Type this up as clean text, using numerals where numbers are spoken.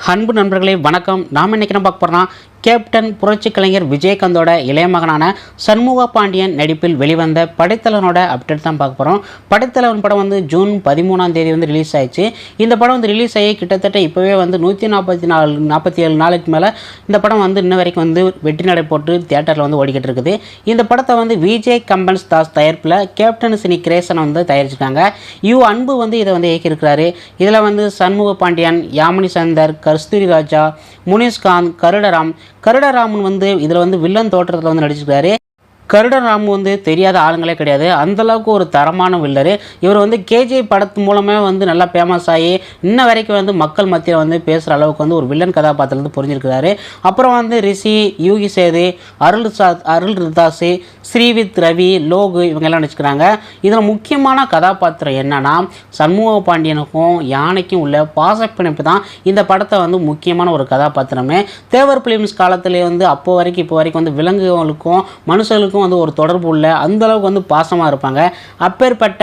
அன்பு நண்பர்களே வணக்கம். நாம் இன்னைக்கு என்ன பார்க்க போகிறோம்னா, கேப்டன் புரட்சி கலைஞர் விஜயகாந்தோட இளைய மகனான சண்முக பாண்டியன் நடிப்பில் வெளிவந்த படைத்தலைவனோட அப்டேட் தான் பார்க்க போகிறோம். படைத்தலைவன் படம் வந்து ஜூன் 13 வந்து ரிலீஸ் ஆயிடுச்சு. இந்த படம் வந்து ரிலீஸ் ஆகி கிட்டத்தட்ட இப்போவே வந்து 147 நாளைக்கு மேலே இந்த படம் வந்து இன்ன வரைக்கும் வந்து வெற்றி நடை போட்டு தியேட்டரில் வந்து ஓடிக்கிட்டு இருக்குது. இந்த படத்தை வந்து விஜய் கம்பன்ஸ் தாஸ் தயாரிப்பில் கேப்டன் சினி கிரேசன் வந்து தயாரிச்சிருக்காங்க. அன்பு வந்து இதை வந்து இயக்கியிருக்கிறாரு. இதில் வந்து சண்முக பாண்டியன், யாமினி சந்தர், கஸ்தூரி ராஜா, முனிஷ்காந்த், கருடராமன் வந்து இதில் வந்து வில்லன் தோற்றத்தில் வந்து நடிச்சிருக்காரு. கருடராம் வந்து தெரியாத ஆளுங்களே கிடையாது. அந்தளவுக்கு ஒரு தரமான வில்லரு. இவர் வந்து கேஜி படத்து மூலமே வந்து நல்லா ஃபேமஸ் ஆகி இன்ன வரைக்கும் வந்து மக்கள் மத்தியில் வந்து பேசுகிற அளவுக்கு வந்து ஒரு வில்லன் கதாபாத்திரம் வந்து புரிஞ்சிருக்கிறாரு. அப்புறம் வந்து ரிஷி, யூகி சேது, அருள் ரிதாசி, ஸ்ரீவித், ரவி, லோகு இவங்கெல்லாம் நடிச்சுக்கிறாங்க. இதில் முக்கியமான கதாபாத்திரம் என்னன்னா, சண்முக பாண்டியனுக்கும் யானைக்கும் உள்ள பாசப்பிணைப்பு தான் இந்த படத்தை வந்து முக்கியமான ஒரு கதாபாத்திரமே. தேவர் பிலிம்ஸ் காலத்திலே வந்து இப்போ வரைக்கும் வந்து விலங்குகளுக்கும் மனுஷர்களுக்கும் வந்து ஒரு தொடர்பு உள்ள அந்த அளவுக்கு வந்து பாசமாக இருப்பாங்க. அப்பேற்பட்ட